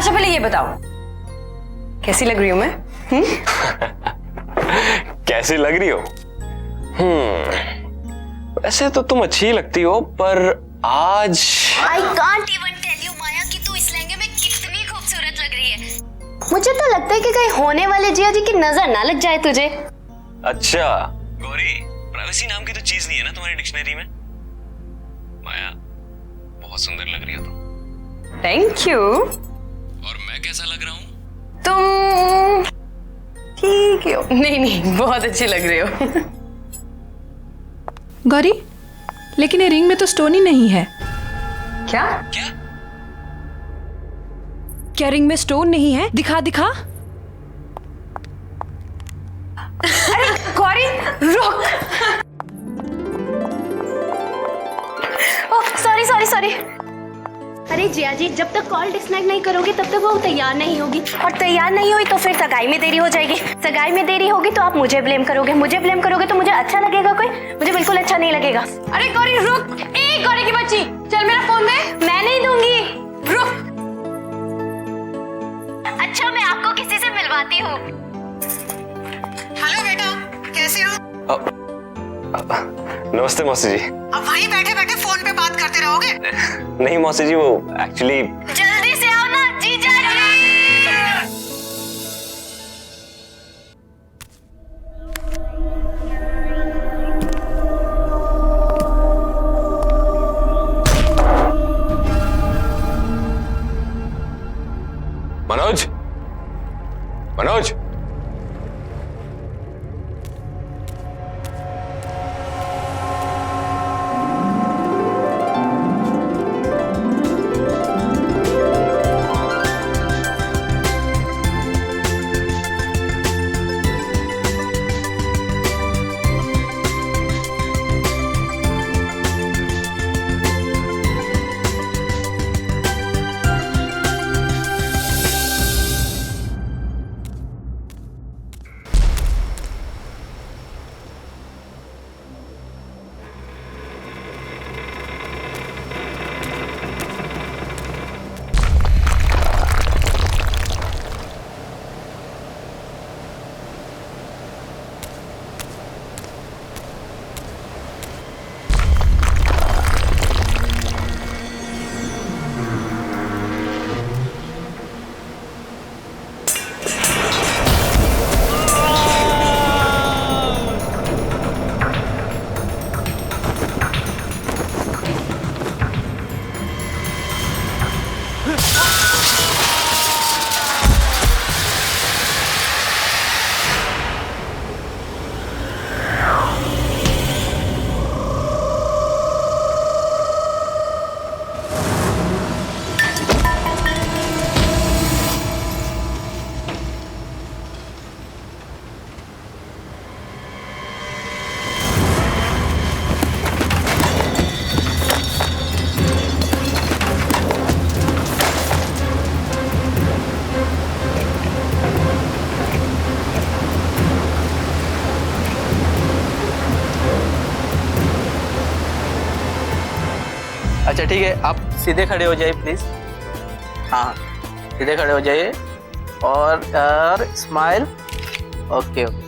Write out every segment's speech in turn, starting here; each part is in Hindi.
अच्छा पहले ये बताओ, कैसी लग रही हूँ मैं? कैसी लग रही हो? वैसे तो तुम अच्छी लगती हो, पर आज I can't even tell you माया कि तू इस लहंगे में कितनी खूबसूरत लग रही है। मुझे तो लगता है कि कहीं होने वाले जिया जी की नजर ना लग जाए तुझे। अच्छा गौरी, प्राइवेसी नाम की तो चीज नहीं है ना तुम्हारी डिक्शनरी में। माया बहुत सुंदर लग रही हो तुम। Thank you. और मैं कैसा लग रहा हूँ? तुम ठीक हो। नहीं बहुत अच्छी लग रही हो। गौरी, लेकिन ये रिंग में तो स्टोन ही नहीं है। क्या? क्या रिंग में स्टोन नहीं है? दिखा दिखा। गौरी रुक। Oh sorry. अरे जिया जी, जब तक कॉल डिस्कनेक्ट नहीं करोगे तब तक वो तैयार नहीं होगी, और तैयार नहीं हुई तो फिर सगाई में देरी हो जाएगी। सगाई में देरी होगी तो आप मुझे ब्लेम करोगे, मुझे ब्लेम करोगे तो मुझे अच्छा लगेगा कोई? मुझे बिल्कुल अच्छा नहीं लगेगा। अरे गौरी रुक। ए गौरी की बच्ची, चल मेरा फोन दे। मैं नहीं दूंगी। रुक। अच्छा मैं आपको किसी से मिलवाती हूँ। हेलो बेटा, कैसे हो? नमस्ते मौसी जी। अब वहीं बैठे बैठे फोन पे बात करते रहोगे? नहीं मौसी जी, वो एक्चुअली जल्दी से आओ ना जीजा जी। मनोज अच्छा ठीक है, आप सीधे खड़े हो जाइए प्लीज़। हाँ सीधे खड़े हो जाइए और स्माइल। Okay okay.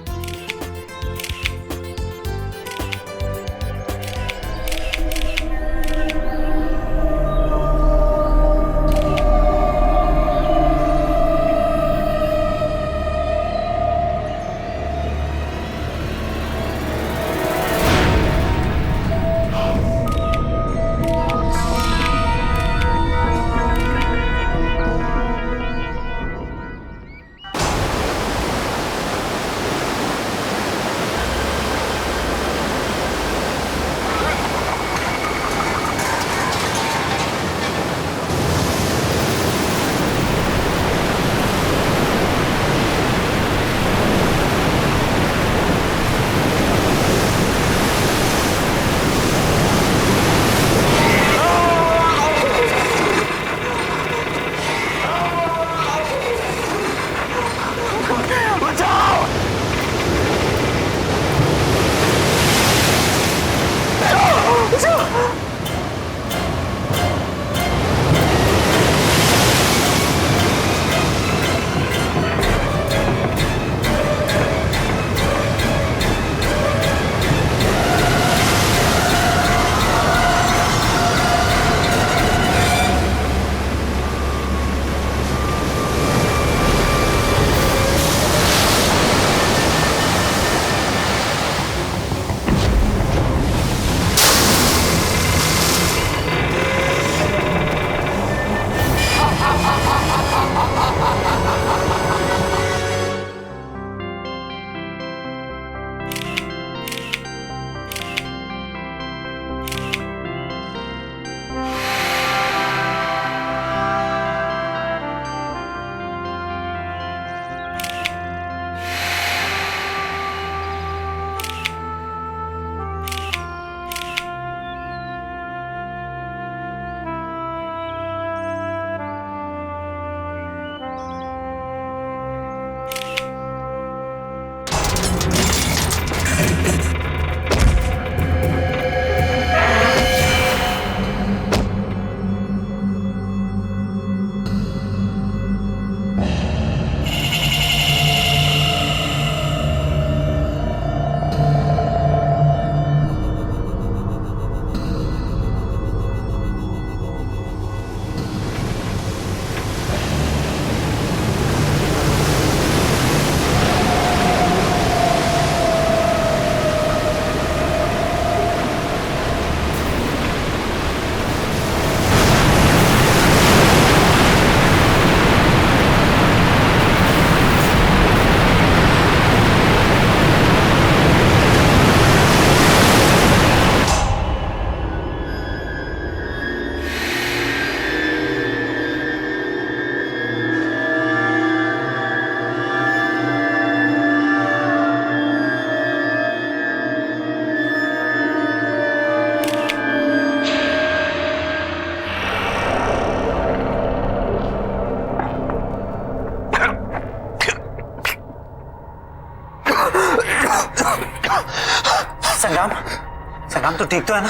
तो ठीक तो है ना?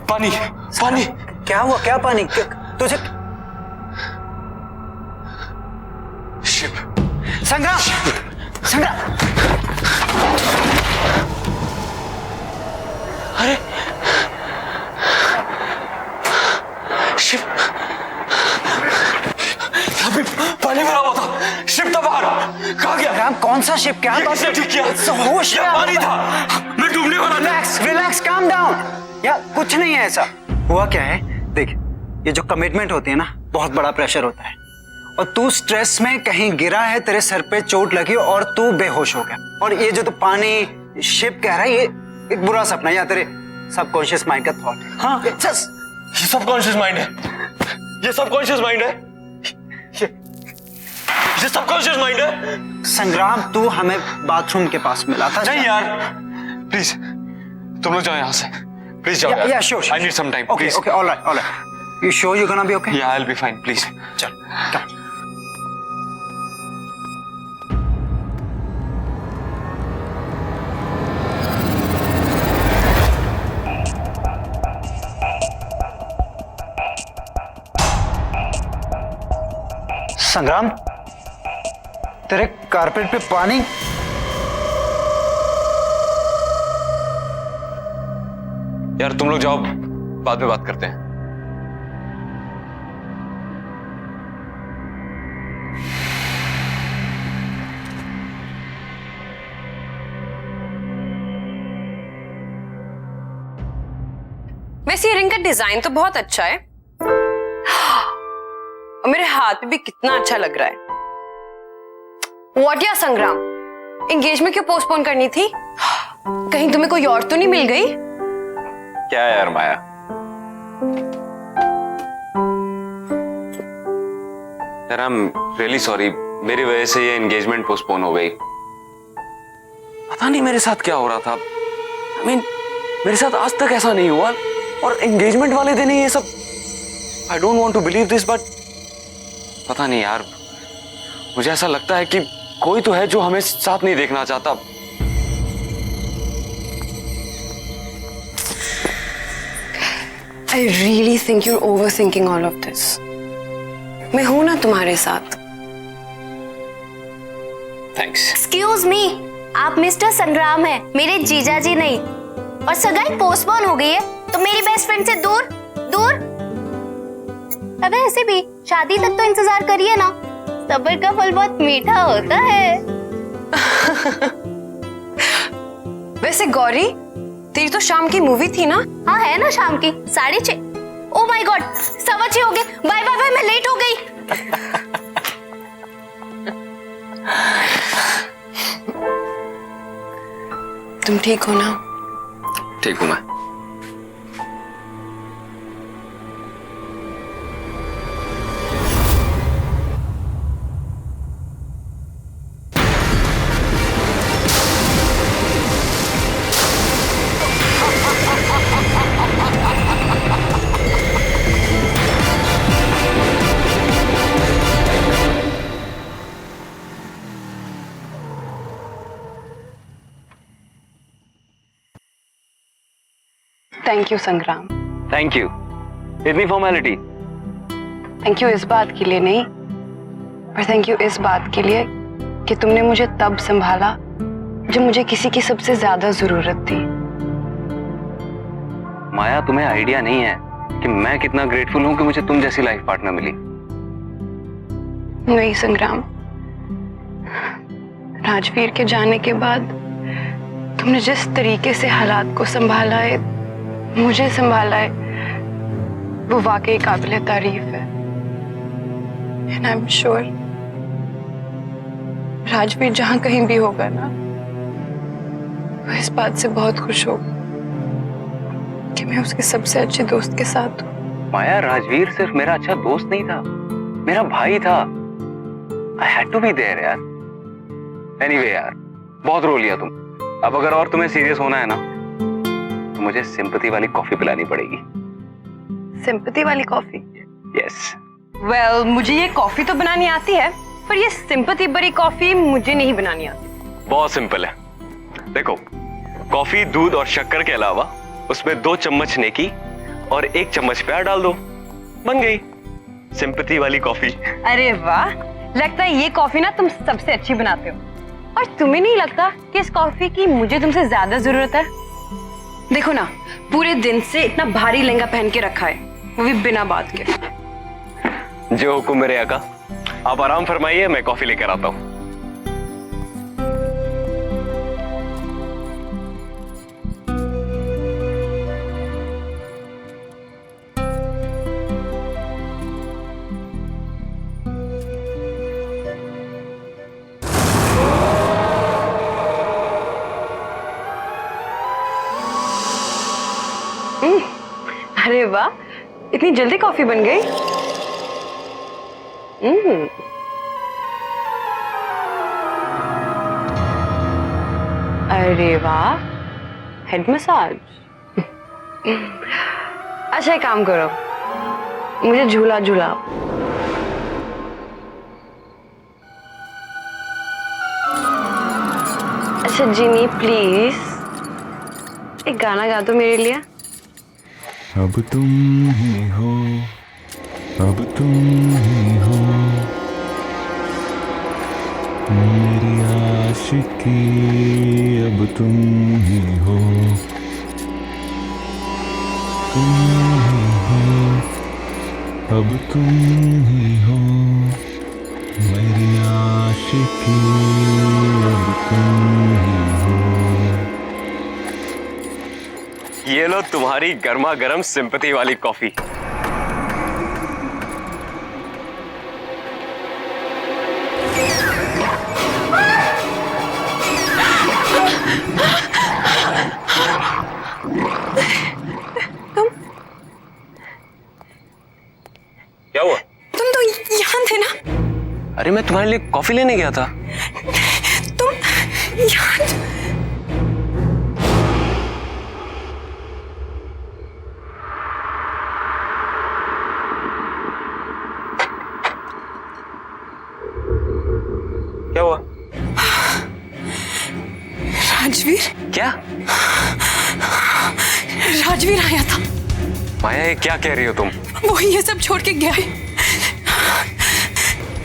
पानी पानी। क्या हुआ? क्या पानी? तुझे शिप। संग्राम, संग्राम, अरे शिप, यहाँ पे पानी भरा हुआ था, शिप था बाहर, कहाँ गया? संग्राम, कौन सा शिप? क्या ये बात किसने ठीक किया? होश में ये आओ। पानी था, मैं डूबने वाला था। Relax, relax, calm down. यार कुछ नहीं है ऐसा। हुआ क्या है, देख, ये जो कमिटमेंट होती है ना, बहुत बड़ा प्रेशर होता है, और तू स्ट्रेस में कहीं गिरा है, तेरे सर पे चोट लगी और तू बेहोश हो गया। और ये जो तू पानी शिप कह रहा है, ये एक बुरा सपना है या तेरे सबकॉन्शियस माइंड का थॉट है। हाँ, जस्ट ये सबकॉन्शियस माइंड है, ये सबकॉन्शियस माइंड है, ये सबकॉन्शियस माइंड है। संग्राम, तू हमें बाथरूम के पास मिला था। नहीं यार, प्लीज तुम लोग जाओ यहाँ से, प्लीज जाओ यार। Yeah, sure, sure. I need some time, Okay, please. okay, all right, all right. You sure you're gonna be okay? Yeah, I'll be fine, please. चल, come. संग्राम, तेरे कारपेट पे पानी। यार तुम लोग जाओ, बाद में बात करते हैं। वैसे ये रिंग का डिजाइन तो बहुत अच्छा है और मेरे हाथ पे भी कितना अच्छा लग रहा है। व्हाट या संग्राम, एंगेजमेंट क्यों पोस्टपोन करनी थी? कहीं तुम्हें कोई और तो नहीं मिल गई? क्या है यार माया, यार आई एम रियली सॉरी, मेरी वजह से ये एंगेजमेंट पोस्टपोन हो गई। पता नहीं मेरे साथ क्या हो रहा था। I mean, मेरे साथ आज तक ऐसा नहीं हुआ, और एंगेजमेंट वाले दिन ही ये सब। I don't want to believe this, but पता नहीं यार, मुझे ऐसा लगता है कि कोई तो है जो हमें साथ नहीं देखना चाहता। I really think you're overthinking all of this. मैं हूं ना तुम्हारे साथ। थैंक्स। एक्सक्यूज मी, आप मिस्टर संग्राम हैं, मेरे जीजा जी नहीं। और सगाई पोस्टपोन हो गई है तो मेरी बेस्ट फ्रेंड से दूर दूर। अब ऐसे भी शादी तक तो इंतजार करिए ना, सब्र का फल बहुत मीठा होता है। वैसे गौरी, तेरी तो शाम की मूवी थी ना? हाँ है ना, शाम की 6:30। ओ माय गॉड, 6:15 हो गए। बाय बाय बाय, मैं लेट हो गई। तुम ठीक हो ना? ठीक हूं मैं। थैंक यू संग्राम। थैंक यू, इतनी फॉर्मेलिटी। थैंक यू इस बात के लिए नहीं, पर थैंक यू इस बात के लिए कि तुमने मुझे तब संभाला जब मुझे किसी की सबसे ज्यादा जरूरत थी। माया, तुम्हें आइडिया नहीं है कि मैं कितना ग्रेटफुल हूं कि मुझे तुम जैसी लाइफ पार्टनर मिली। नहीं संग्राम, राजवीर के जाने के बाद तुमने जिस तरीके से हालात को संभाला है, मुझे संभाला है, वो वाकई काबिले तारीफ है। And I am sure Rajveer जहां कहीं भी होगा ना, वो इस बात से बहुत खुश होगा कि मैं उसके सबसे अच्छे दोस्त के साथ हूँ। माया, राजवीर सिर्फ मेरा अच्छा दोस्त नहीं था, मेरा भाई था। I had to be there यार। एनीवे यार, बहुत रो लिया तुम। अब अगर और तुम्हें सीरियस होना है ना, तो मुझे सिंपैथी वाली कॉफी पिलानी पड़ेगी। सिंपैथी वाली कॉफी? यस। वेल, मुझे ये कॉफी तो बनानी आती है, पर ये सिंपैथी भरी कॉफी मुझे नहीं बनानी आती। बहुत सिंपल है। देखो, कॉफी, दूध और शक्कर के अलावा उसमें 2 चम्मच नेकी और 1 चम्मच प्यार डाल दो, बन गई सिंपैथी वाली कॉफी। अरे वाह, लगता है ये कॉफी ना तुम सबसे अच्छी बनाते हो। और तुम्हें नहीं लगता कि इस कॉफी की मुझे तुमसे ज्यादा जरूरत है? देखो ना, पूरे दिन से इतना भारी लहंगा पहन के रखा है, वो भी बिना बात के। जो हुक्म मेरे आका, आप आराम फरमाइए, मैं कॉफी लेकर आता हूँ। अरे वाह, इतनी जल्दी कॉफी बन गई। अरे वाह, हेड मसाज। अच्छा एक काम करो, मुझे झूला झूलाओ। अच्छा जिनी प्लीज एक गाना गा दो मेरे लिए। अब तुम ही हो, अब तुम ही हो मेरी आशिकी, अब तुम ही हो, तुम ही हो, अब तुम ही हो मेरी आशिकी, अब तुम ही हो। ये लो तुम्हारी गर्मा गर्म सिंपैथी वाली कॉफी। क्या हुआ? तुम तो यहाँ थे ना? अरे मैं तुम्हारे लिए कॉफी लेने गया था। तुम यहाँ? क्या हुआ? राजवीर? क्या? राजवीर आया था। माया ये क्या कह रही हो तुम? वो ये सब छोड़ के गया है।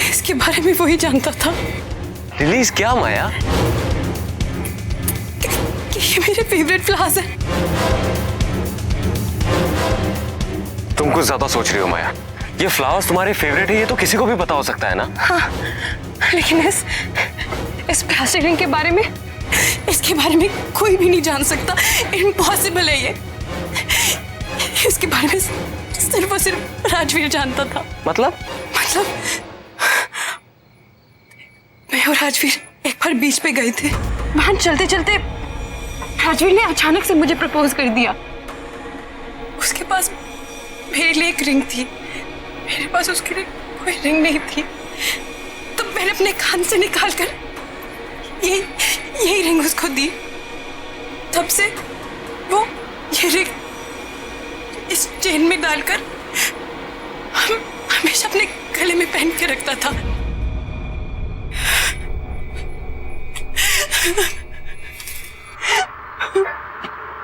इसके बारे में वही जानता था। रिलीज क्या माया? कि ये मेरे फेवरेट फ्लावर्स हैं। तुम कुछ ज्यादा सोच रही हो माया। ये फ्लावर्स तुम्हारे फेवरेट है, ये तो किसी को भी पता हो सकता है ना। हाँ, लेकिन इस प्लास्टिक रिंग के बारे में, इसके बारे में कोई भी नहीं जान सकता। इम्पॉसिबल है ये। इसके बारे में सिर्फ और सिर्फ राजवीर जानता था। मतलब मैं और राजवीर एक बार बीच पे गए थे। वहां चलते चलते राजवीर ने अचानक से मुझे प्रपोज कर दिया। उसके पास मेरे लिए एक रिंग थी, मेरे पास उसके लिए कोई रिंग नहीं थी। तो मैंने अपने कान से निकालकर यही रिंग उसको दी। तब से वो ये रिंग इस चेन में डालकर हमेशा अपने गले में पहन के रखता था।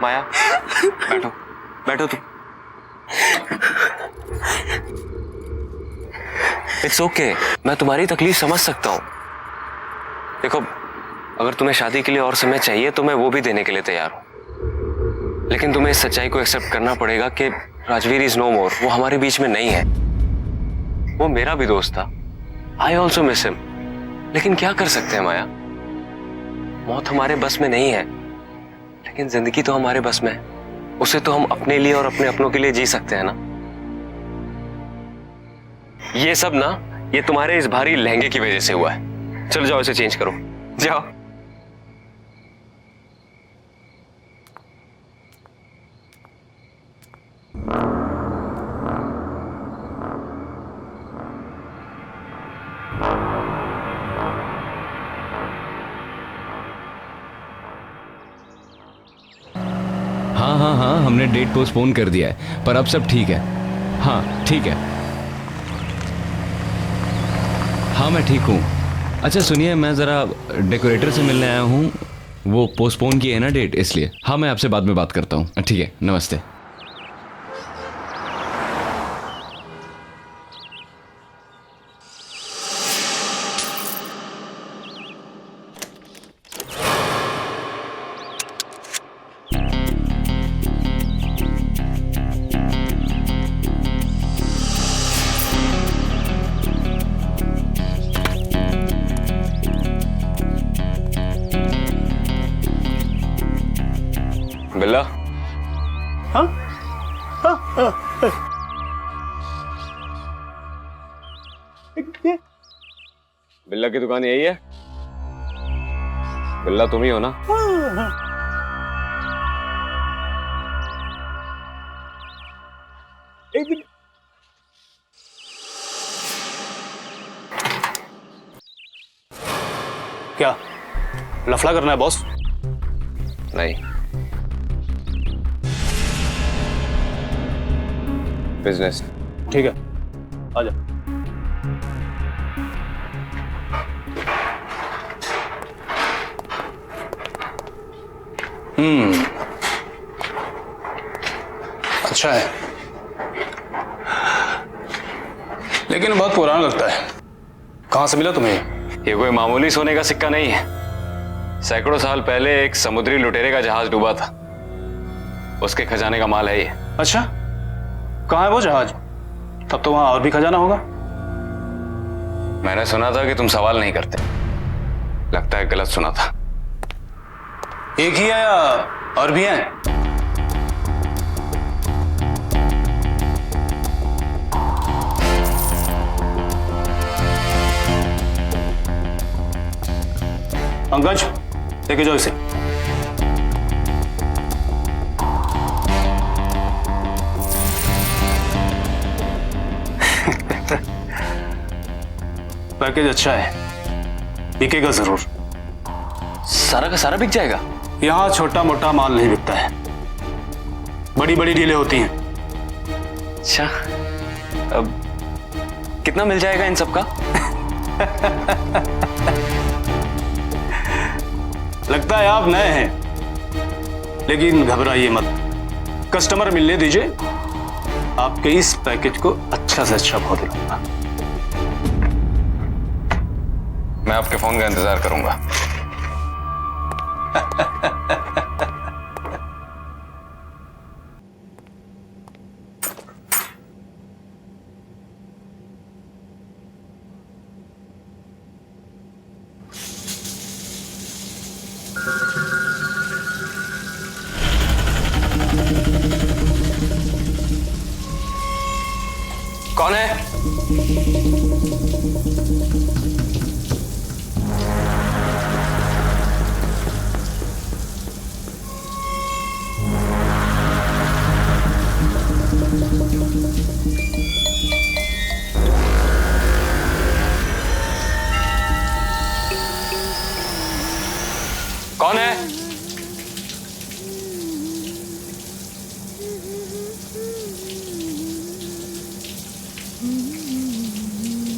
माया बैठो, बैठो तुम। इट्स ओके, मैं तुम्हारी तकलीफ समझ सकता हूँ। देखो, अगर तुम्हें शादी के लिए और समय चाहिए तो मैं वो भी देने के लिए तैयार हूँ, लेकिन तुम्हें इस सच्चाई को एक्सेप्ट करना पड़ेगा कि राजवीर इज नो मोर। वो हमारे बीच में नहीं है। वो मेरा भी दोस्त था। I also miss him. लेकिन क्या कर सकते हैं माया, मौत हमारे बस में नहीं है, लेकिन जिंदगी तो हमारे बस में है। उसे तो हम अपने लिए और अपने अपनों के लिए जी सकते हैं ना। ये सब ना, ये तुम्हारे इस भारी लहंगे की वजह से हुआ है। चलो जाओ, इसे चेंज करो, जाओ। हाँ, हमने डेट पोस्टपोन कर दिया है, पर अब सब ठीक है। हाँ ठीक है। हाँ मैं ठीक हूँ। अच्छा सुनिए, मैं ज़रा डेकोरेटर से मिलने आया हूँ। वो पोस्टपोन की है ना डेट, इसलिए। हाँ, मैं आपसे बाद में बात करता हूँ। ठीक है, नमस्ते। बिल्ला, बिल्ला की दुकान यही है? बिल्ला तुम ही हो ना? क्या लफड़ा करना है बॉस? नहीं, बिजनेस। ठीक है, आ जा। अच्छा है, लेकिन बहुत पुराना लगता है। कहां से मिला तुम्हें? ये कोई मामूली सोने का सिक्का नहीं है। सैकड़ों साल पहले एक समुद्री लुटेरे का जहाज डूबा था, उसके खजाने का माल है ये। अच्छा, कहां है वो जहाज? तब तो वहां और भी खजाना होगा। मैंने सुना था कि तुम सवाल नहीं करते। लगता है गलत सुना था। एक ही है या और भी हैं? पंकज, लेके जाओ इसे। पैकेज अच्छा है, बिकेगा जरूर। सारा का सारा बिक जाएगा? यहां छोटा मोटा माल नहीं बिकता है, बड़ी बड़ी डीलें होती हैं। अच्छा, अब कितना मिल जाएगा इन सब का? लगता है आप नए हैं, लेकिन घबराइए मत। कस्टमर मिलने दीजिए, आपके इस पैकेज को अच्छा से अच्छा भाव दिलाऊंगा। मैं आपके फोन का इंतजार करूंगा। कौन है? कौन है?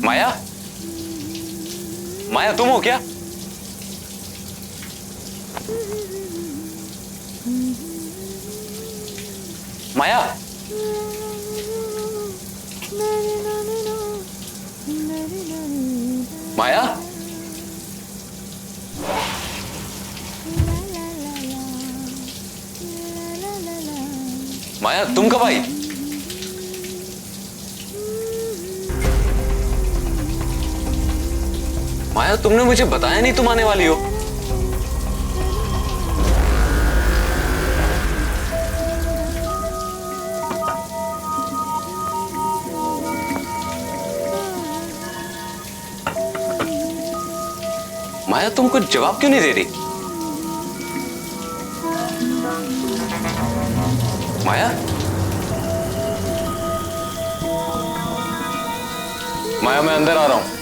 माया? माया तुम हो क्या? माया? माया? माया तुम कब आई? माया तुमने मुझे बताया नहीं तुम आने वाली हो। माया तुम कुछ जवाब क्यों नहीं दे रही? माया? माया मैं अंदर आ रहा हूं।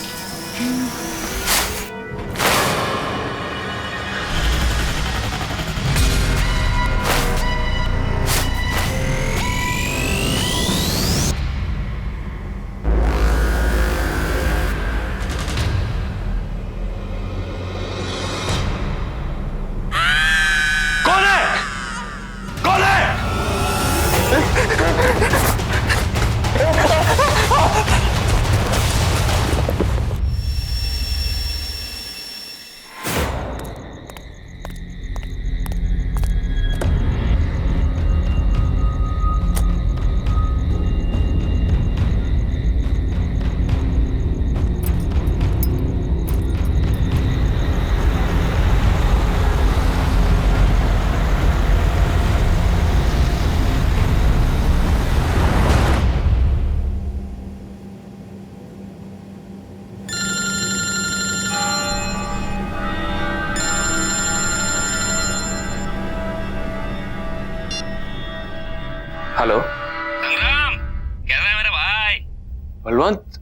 बलवंत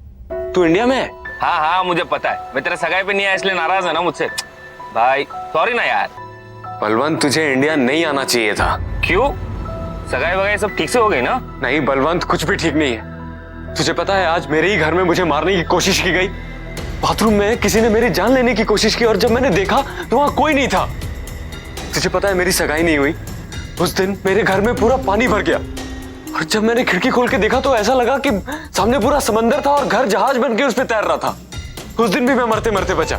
तू इंडिया में है? हाँ हाँ मुझे पता है, मैं तेरे सगाई पे नहीं आया इसलिए नाराज है ना मुझसे। भाई सॉरी ना यार। बलवंत तुझे इंडिया नहीं आना चाहिए था। क्यों? सगाई वगाई सब ठीक से हो गई ना? नहीं बलवंत, कुछ भी ठीक नहीं है। तुझे पता है आज मेरे ही घर में मुझे मारने की कोशिश की गई। बाथरूम में किसी ने मेरी जान लेने की कोशिश की और जब मैंने देखा तो वहां कोई नहीं था। तुझे पता है मेरी सगाई नहीं हुई। उस दिन मेरे घर में पूरा पानी भर गया और जब मैंने खिड़की खोल के देखा तो ऐसा लगा कि सामने पूरा समंदर था और घर जहाज बन के उस पर तैर रहा था। उस दिन भी मैं मरते मरते बचा।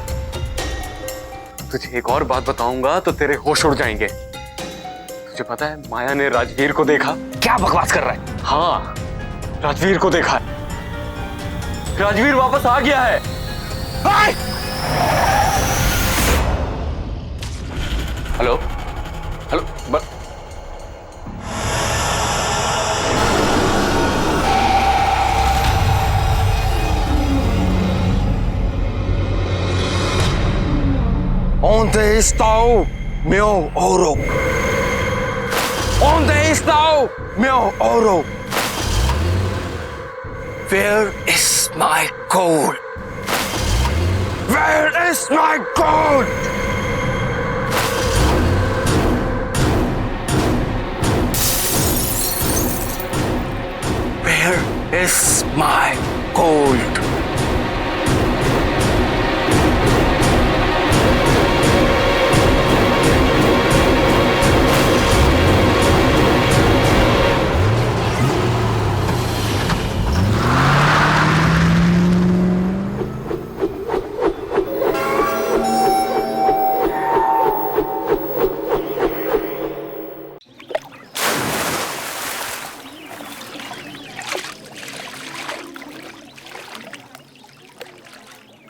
तुझे एक और बात बताऊंगा तो तेरे होश उड़ जाएंगे। तुझे पता है माया ने राजवीर को देखा। क्या बकवास कर रहा है? हाँ, राजवीर को देखा है। राजवीर वापस आ गया है। Hello hello Onde está o meu ouro? Onde está o meu ouro? Where is my gold? Where is my gold? Where is my gold?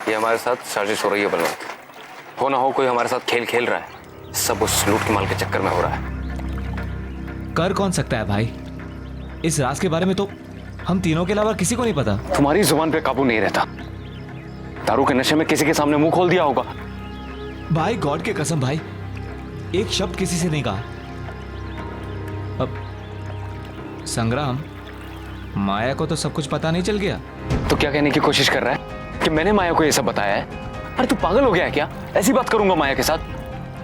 ये हमारे साथ साजिश हो रही है बलवंत। हो ना हो कोई हमारे साथ खेल खेल रहा है। सब उस लूट के माल के चक्कर में हो रहा है। कर कौन सकता है भाई? इस राज के बारे में तो हम तीनों के अलावा किसी को नहीं पता। तुम्हारी जुबान पे काबू नहीं रहता। दारू के नशे में किसी के सामने मुंह खोल दिया होगा। भाई गॉड के कसम भाई, एक शब्द किसी से नहीं कहा। अब संग्राम, माया को तो सब कुछ पता नहीं चल गया? तो क्या कहने की कोशिश कर रहा है कि मैंने माया को ये सब बताया है? अरे तू पागल हो गया है क्या? ऐसी बात करूंगा माया के साथ?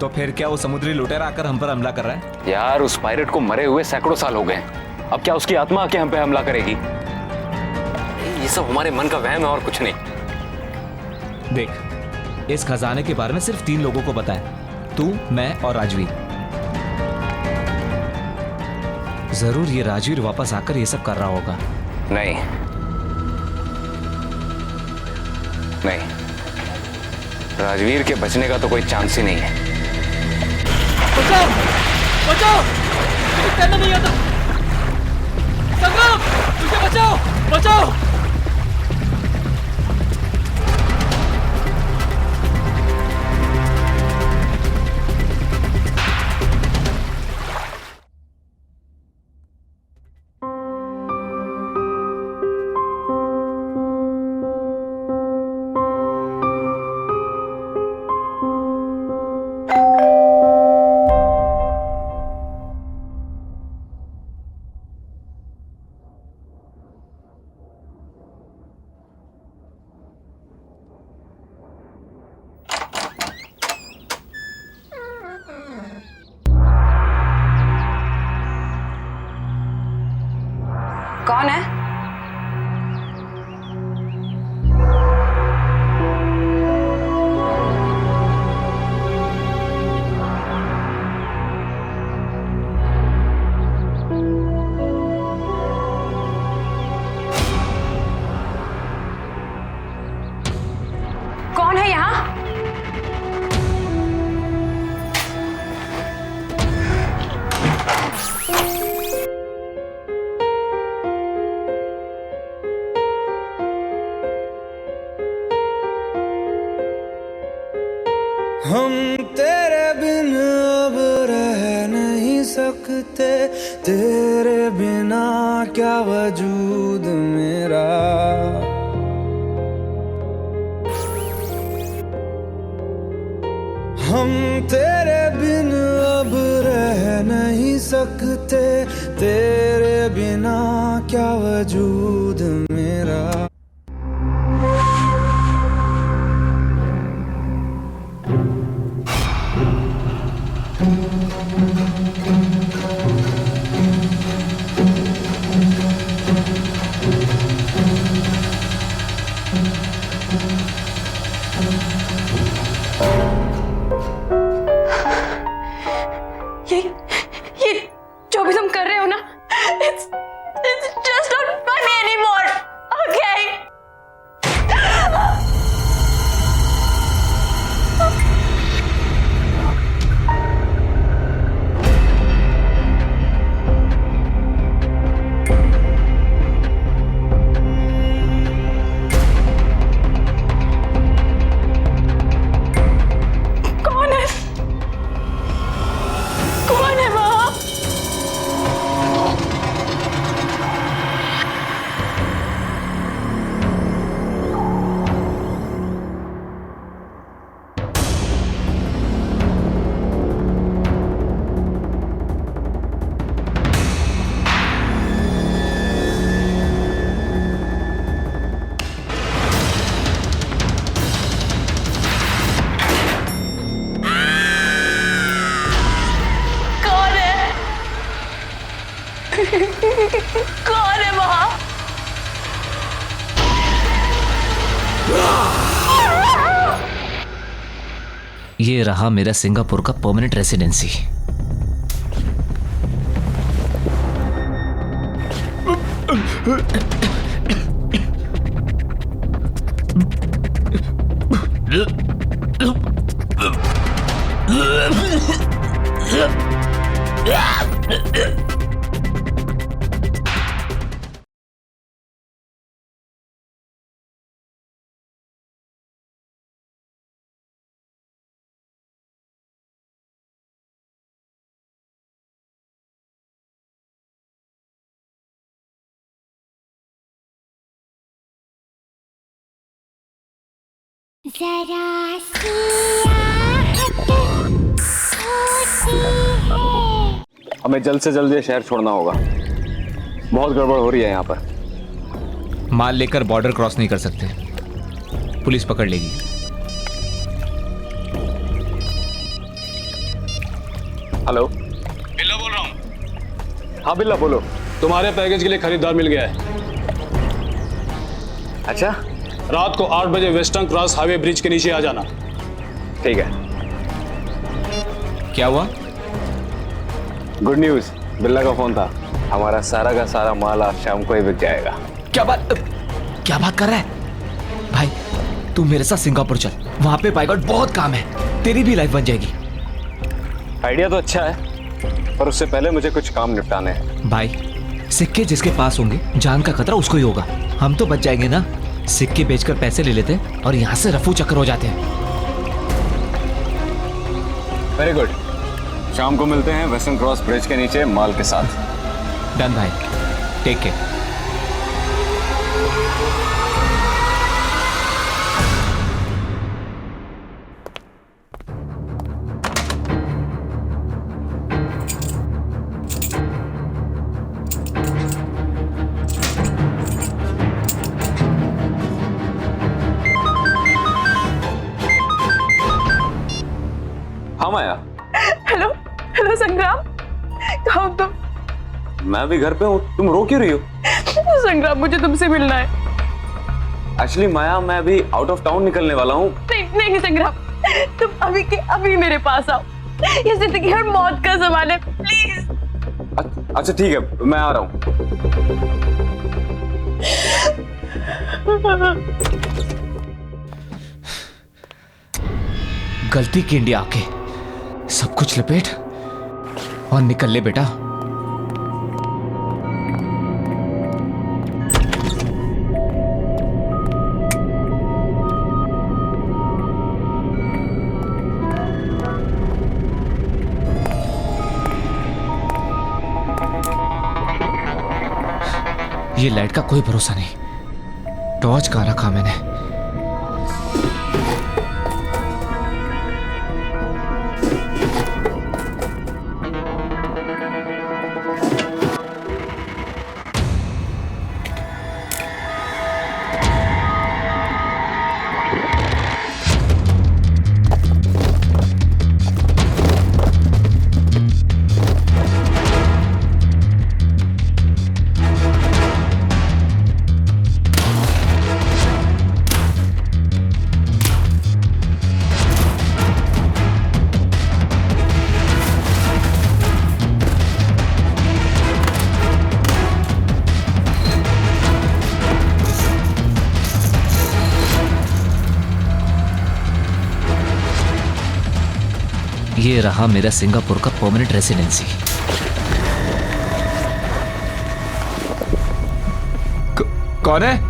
तो फिर क्या वो समुद्री लुटेरा आकर हम पर हमला कर रहा है? यार उस पायरेट को मरे हुए सैकड़ों साल हो गए। अब क्या उसकी आत्मा आके हम पे हमला करेगी? ये सब हमारे मन का वहम है और कुछ नहीं। देख, इस खजाने के बारे में सिर्फ 3 लोगों को पता है, तू, मैं और राजवीर। जरूर ये राजवीर वापस आकर ये सब कर रहा होगा। नहीं नहीं, राजवीर के बचने का तो कोई चांस ही नहीं है। बचाओ बचाओ, मुझे तैरना नहीं आता। संग्राम, मुझे बचाओ बचाओ। कौन है? कौन है यहाँ? हम तेरे बिन अब रह नहीं सकते, तेरे बिना क्या वजूद मेरा। हम तेरे बिन अब रह नहीं सकते, तेरे बिना क्या वजूद मेरा। ये रहा मेरा सिंगापुर का परमानेंट रेसिडेंसी। जरा सी आहट होती है। हमें जल्द से जल्द ये शहर छोड़ना होगा, बहुत गड़बड़ हो रही है यहाँ पर। माल लेकर बॉर्डर क्रॉस नहीं कर सकते, पुलिस पकड़ लेगी। हेलो, बिल्ला बोल रहा हूँ। हाँ बिल्ला बोलो। तुम्हारे पैकेज के लिए खरीदार मिल गया है। अच्छा, रात को 8 बजे वेस्टर्न क्रॉस हाईवे ब्रिज के नीचे आ जाना। ठीक है। क्या हुआ? गुड न्यूज, बिल्ला का फोन था, हमारा सारा का सारा माल आज शाम को ही बिक जाएगा। क्या बात कर रहा है भाई? तू मेरे साथ सिंगापुर चल, वहां पे बाय गॉड बहुत काम है, तेरी भी लाइफ बन जाएगी। आइडिया तो अच्छा है, पर उससे पहले मुझे कुछ काम निपटाने हैं। भाई, सिक्के जिसके पास होंगे जान का खतरा उसको ही होगा। हम तो बच जाएंगे ना, सिक्के बेचकर पैसे ले लेते और यहाँ से रफू चक्कर हो जाते हैं। वेरी गुड, शाम को मिलते हैं वेस्टर्न क्रॉस ब्रिज के नीचे माल के साथ। डन भाई, टेक केयर। हाँ माया। हेलो हेलो संग्राम, कहाँ हो तुम? मैं भी घर पे हूँ, तुम रो क्यों रही हो? संग्राम, मुझे तुमसे मिलना है। एक्चुअली माया, मैं अभी आउट ऑफ टाउन निकलने वाला हूँ। नहीं नहीं संग्राम, तुम अभी के अभी मेरे पास आओ, ये जिंदगी और मौत का सवाल है, प्लीज। अच्छा ठीक है, मैं आ रहा हूँ। गलती की इंडिया आके सब कुछ लपेट और निकल ले बेटा। ये लाइट का कोई भरोसा नहीं, टॉर्च कहाँ रखा मैंने? ये रहा मेरा सिंगापुर का परमानेंट रेसिडेंसी। कौन है?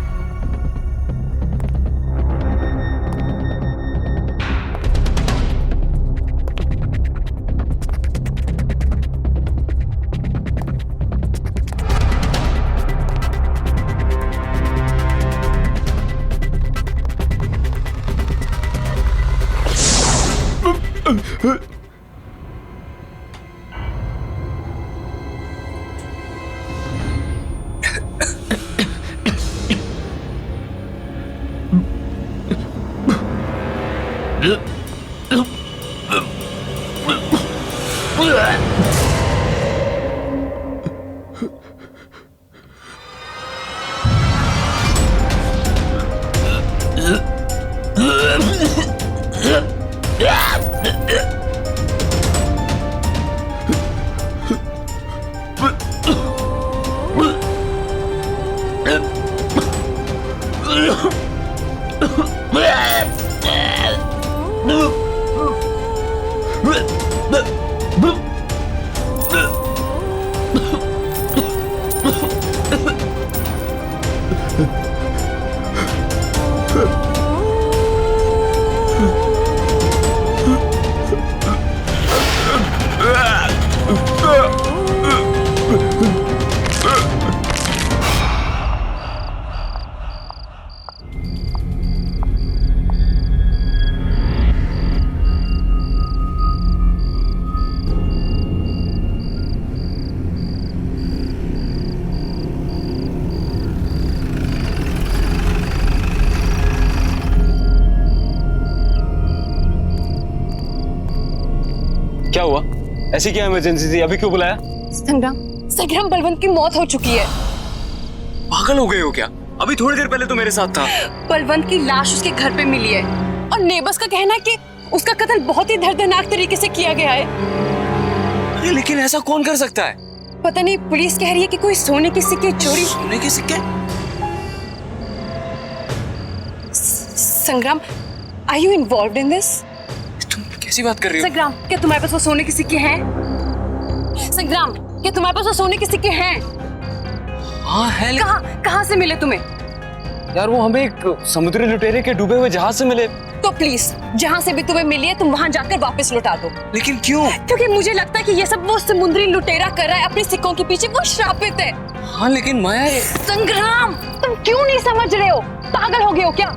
क्या हुआ? ऐसी क्या इमरजेंसी थी? अभी क्यों बुलाया? संग्राम बलवंत की मौत हो चुकी है। पागल हो गए हो क्या? अभी थोड़ी देर पहले तो मेरे साथ था। बलवंत की लाश उसके घर पे मिली है और नेबर्स का कहना है कि उसका कत्ल बहुत ही दर्दनाक तरीके से किया गया है। अरे लेकिन ऐसा कौन कर सकता है? पता नहीं, पुलिस कह रही है कि कोई सोने के सिक्के चोरी। सोने के सिक्के? Sangram, are you involved in this? तुम कैसी बात कर रही हो? संग्राम, क्या तुम्हारे पास वो सोने के सिक्के हैं? संग्राम, क्या तुम्हारे पास वो सोने के सिक्के हैं? हाँ है। कहाँ से मिले तुम्हें? यार वो हमें एक समुद्री लुटेरे के डूबे हुए जहाज से मिले। तो प्लीज, जहाँ से भी तुम्हें मिली है तुम वहाँ जाकर वापस लौटा दो। लेकिन क्यों? क्योंकि मुझे लगता है कि ये सब वो समुद्री लुटेरा कर रहा है अपने सिक्कों के पीछे। वो श्रापित है। हाँ लेकिन माया संग्राम, तुम क्यों नहीं समझ रहे हो? पागल हो गए हो क्या?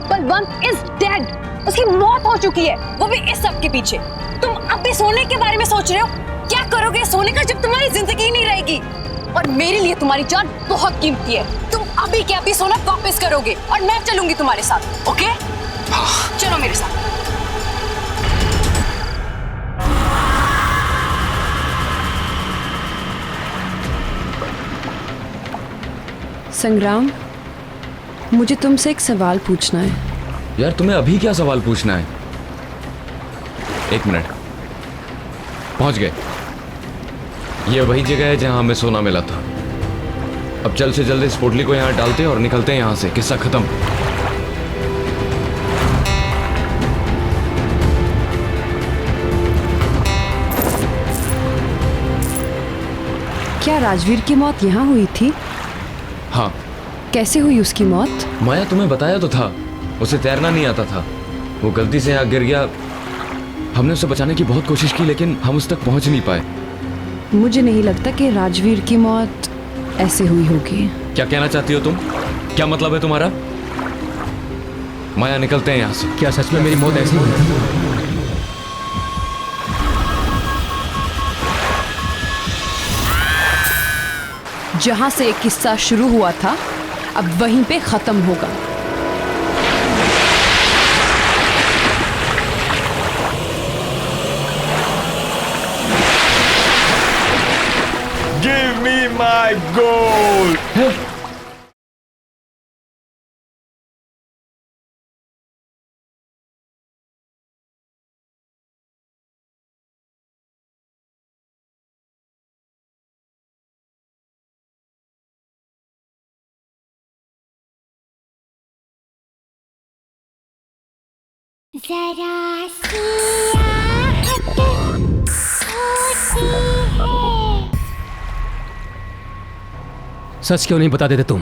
Balwant is dead. उसकी मौत हो चुकी है, वो भी इस सब के पीछे। तुम अब भी सोने के बारे में सोच रहे हो? क्या करोगे सोने का जब तुम्हारी जिंदगी ही नहीं रहेगी? और मेरे लिए तुम्हारी जान बहुत कीमती है। तुम अभी के अभी सोना वापस करोगे और मैं चलूंगी तुम्हारे साथ। ओके, चलो मेरे साथ। संग्राम, मुझे तुमसे एक सवाल पूछना है। यार तुम्हें अभी क्या सवाल पूछना है? एक मिनट, पहुंच गए। ये वही जगह है जहां हमें सोना मिला था। अब जल्द से जल्द इस पोटली को यहां डालते हैं और निकलते हैं यहां से। किस्सा खत्म। क्या राजवीर की मौत यहाँ हुई थी? हाँ। कैसे हुई उसकी मौत? माया तुम्हें बताया तो था, उसे तैरना नहीं आता था। वो गलती से यहाँ गिर गया। हमने उसे बचाने की बहुत कोशिश की लेकिन हम उस तक पहुंच नहीं पाए। मुझे नहीं लगता कि राजवीर की मौत ऐसे हुई होगी। क्या कहना चाहती हो तुम? क्या मतलब है तुम्हारा? माया निकलते हैं यहाँ से। क्या सच में मेरी मौत ऐसी हुई? जहां से एक किस्सा शुरू हुआ था अब वहीं पे खत्म होगा। Give me my gold! जरा सी आहट होती है। सच क्यों नहीं बता देते तुम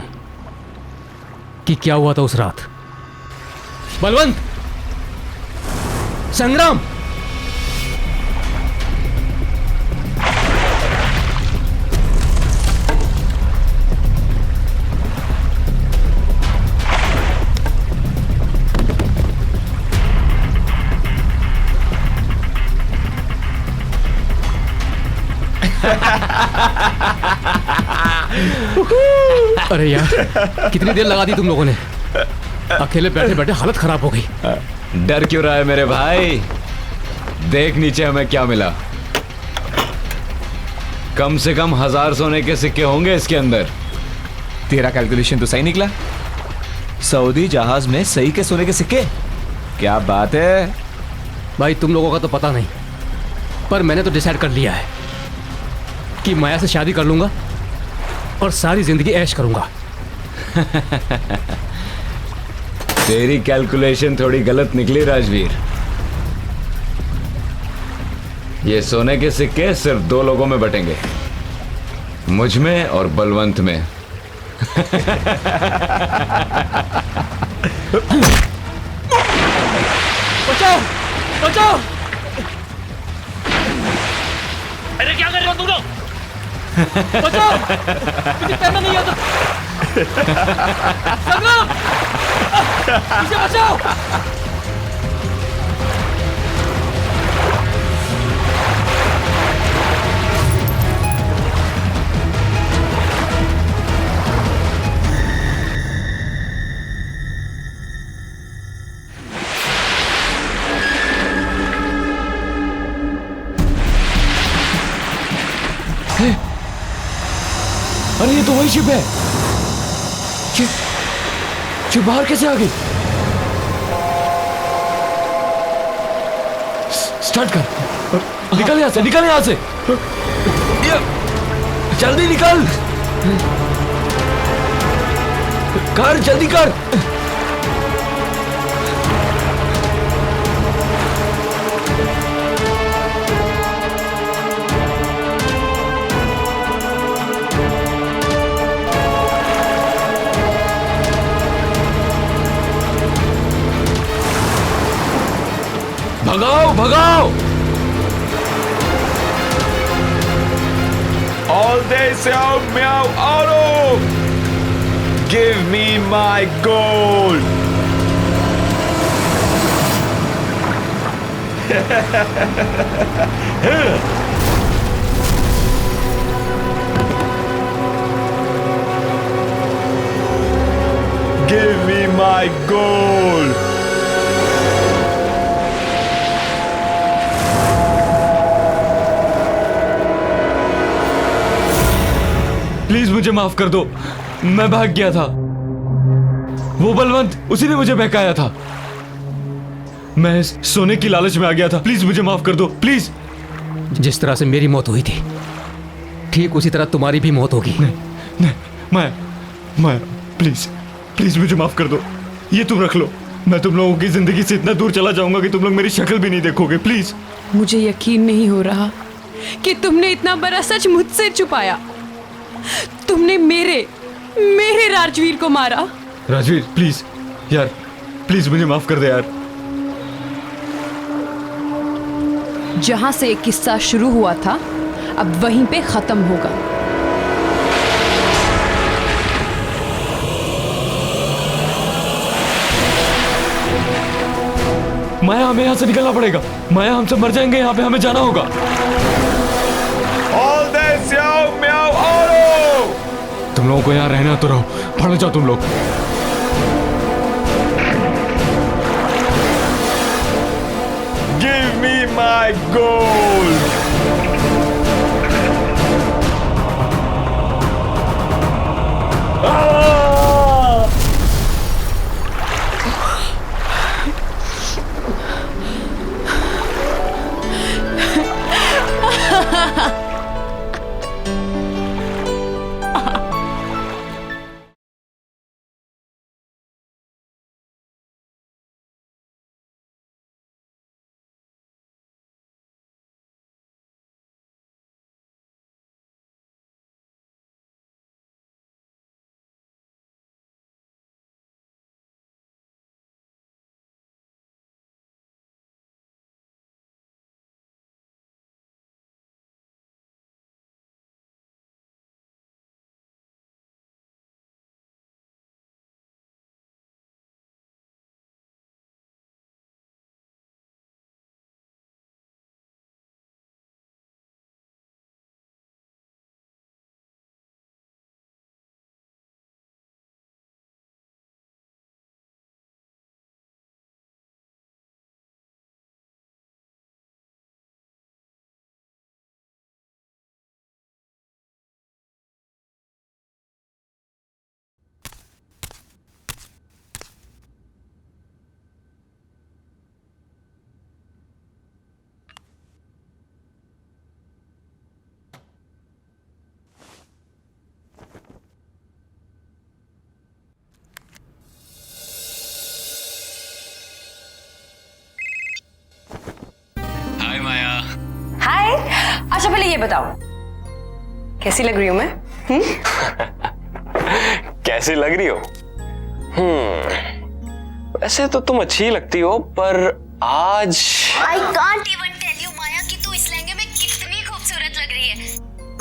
कि क्या हुआ था उस रात? बलवंत, संग्राम, अरे यार, कितनी देर लगा दी तुम लोगों ने? अकेले बैठे बैठे हालत खराब हो गई। डर क्यों रहा है मेरे भाई? देख नीचे हमें क्या मिला। कम से कम 1000 सोने के सिक्के होंगे इसके अंदर। तेरा कैलकुलेशन तो सही निकला। सऊदी जहाज में सही के सोने के सिक्के। क्या बात है भाई तुम लोगों का तो पता नहीं, पर मैंने तो डिसाइड कर लिया है कि माया से शादी कर लूंगा और सारी जिंदगी ऐश करूंगा। तेरी कैलकुलेशन थोड़ी गलत निकली राजवीर। ये सोने के सिक्के सिर्फ 2 लोगों में बटेंगे, मुझ में और बलवंत में। बचाओ बचाओ! अरे क्या कर रहे हो तुम लोग? बचाओ! मुझे तैरना नहीं आता। संग्राम! मुझे बचाओ! अरे ये तो वही शिप है। ये बाहर कैसे आ गई? स्टार्ट कर, निकल यहां से, निकल यहां से, जल्दी निकल, कर जल्दी कर। भगाओ भगाओ! All day Xiao Miao Auto! Give me my gold! Give me my gold! Please मुझे माफ कर दो, मैं भाग गया था। वो बलवंत, उसी ने मुझे बहकाया था। मैं सोने की लालच में आ गया था। प्लीज मुझे माफ कर दो, प्लीज। जिस तरह से मेरी मौत हुई थी, ठीक उसी तरह तुम्हारी भी मौत होगी। नहीं, मैं प्लीज प्लीज मुझे माफ कर दो। ये तुम रख लो। मैं तुम लोगों की जिंदगी से इतना दूर चला जाऊंगा कि तुम लोग मेरी शक्ल भी नहीं देखोगे। प्लीज। मुझे यकीन नहीं हो रहा कि तुमने इतना बड़ा सच मुझसे छुपाया। तुमने मेरे राजवीर को मारा। राजवीर प्लीज यार, प्लीज मुझे माफ कर दे यार। जहां से एक किस्सा शुरू हुआ था, अब वहीं पे खत्म होगा। माया, हमें यहाँ से निकलना पड़ेगा। माया, हम सब मर जाएंगे यहाँ पे, हमें जाना होगा। All day Xiao Miao Auto! तुम लोगों को यहाँ रहना तो रहो, पढ़ जाओ तुम लोग। Give me my gold! पहले ये बताओ, कैसी लग रही हूं मैं? कैसी लग रही हो? वैसे तो तुम अच्छी लगती हो, पर आज I can't even tell you Maya कि तू इस लहंगे में कितनी खूबसूरत लग रही है।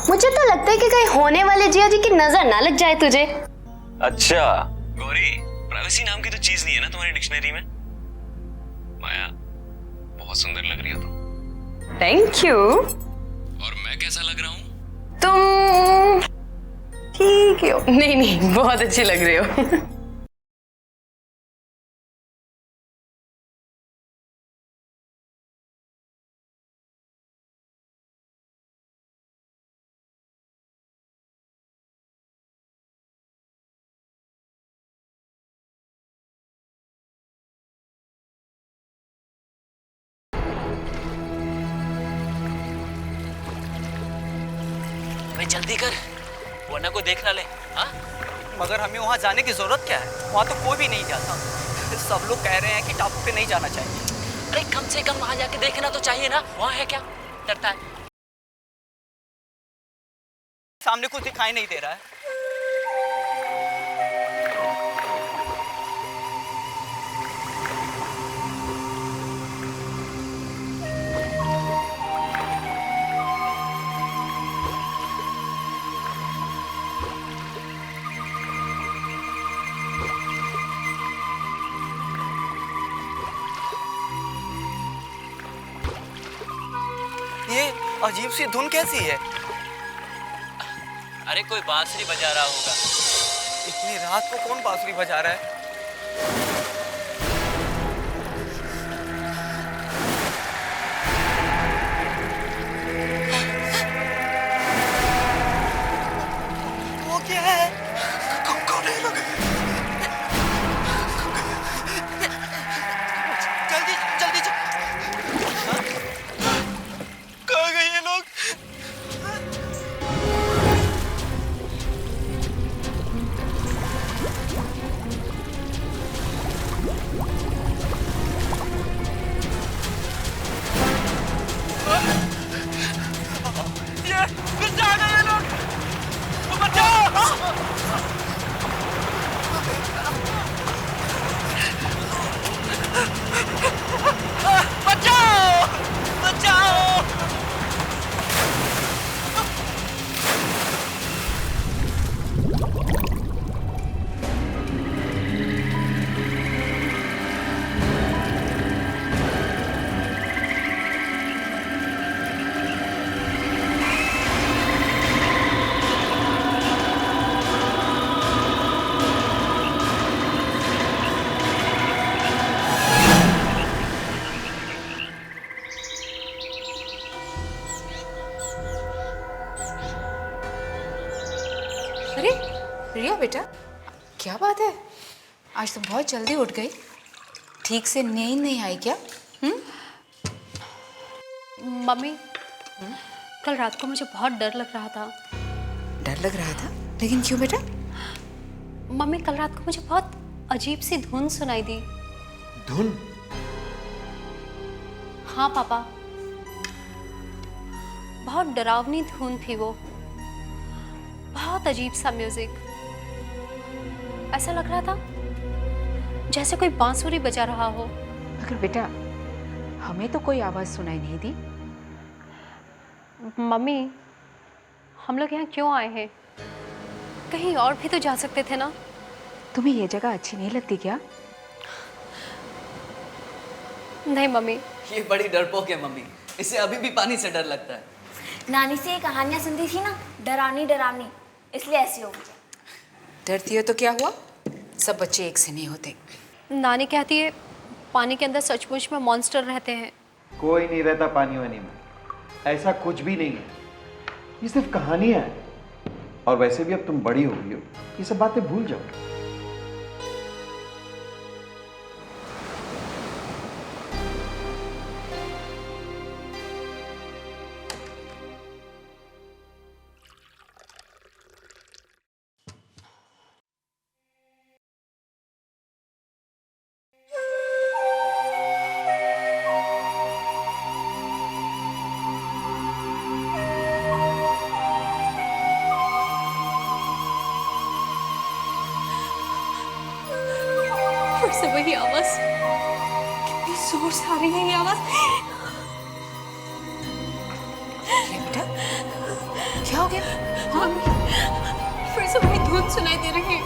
मुझे तो लगता है कि कहीं होने वाले जिया जी की नजर ना लग जाए तुझे। अच्छा गौरी, प्राइवेसी नाम की तो चीज नहीं है ना तुम्हारी डिक्शनरी में। माया, बहुत सुंदर लग रही हो तुम। Thank you. और मैं कैसा लग रहा हूँ? तुम ठीक हो। नहीं नहीं, बहुत अच्छी लग रही हो। जल्दी कर, वरना कोई देख ना ले। हाँ, मगर हमें वहाँ जाने की जरूरत क्या है? वहाँ तो कोई भी नहीं जाता। सब लोग कह रहे हैं कि टापू पे नहीं जाना चाहिए। अरे कम से कम वहाँ जाके देखना तो चाहिए ना, वहाँ है क्या? डरता है? सामने कुछ दिखाई नहीं दे रहा है। ये अजीब सी धुन कैसी है? अरे कोई बांसुरी बजा रहा होगा। इतनी रात को कौन बांसुरी बजा रहा है? वो क्या है? कौन है लोग? जल्दी जल्दी कहाँ गए ये लोग? ये पीछे आ गए ये लोग। बचाओ! बचाओ! बचाओ! अरे रिया बेटा, क्या बात है? आज तुम बहुत जल्दी उठ गई। ठीक से नींद नहीं आई क्या? मम्मी, कल रात को मुझे बहुत डर लग रहा था। डर लग रहा था? लेकिन क्यों बेटा? मम्मी, कल रात को मुझे बहुत अजीब सी धुन सुनाई दी। धुन? हाँ पापा, बहुत डरावनी धुन थी वो। बहुत अजीब सा म्यूजिक। ऐसा लग रहा था जैसे कोई बांसुरी बजा रहा हो। मगर बेटा, हमें तो कोई आवाज सुनाई नहीं दी। मम्मी, हम लोग यहाँ क्यों आए हैं? कहीं और भी तो जा सकते थे ना। तुम्हें ये जगह अच्छी नहीं लगती क्या? नहीं मम्मी। ये बड़ी डरपोक है मम्मी, इसे अभी भी पानी से डर लगता है। नानी से ये कहानियाँ सुनती थी ना, डरावनी डरावनी, इसलिए ऐसी हो गई। डरती हो तो क्या हुआ? सब बच्चे एक से नहीं होते। नानी कहती है पानी के अंदर सचमुच में मॉन्स्टर रहते हैं। कोई नहीं रहता पानी वानी में, ऐसा कुछ भी नहीं है। ये सिर्फ कहानियां हैं। और वैसे भी अब तुम बड़ी हो गई हो, ये सब बातें भूल जाओ। फिर से वही आवाज, कितनी जोर से आ रही है ये आवाज। बेटा क्या हो गया? हाँ फिर से वही धुन सुनाई दे रही है।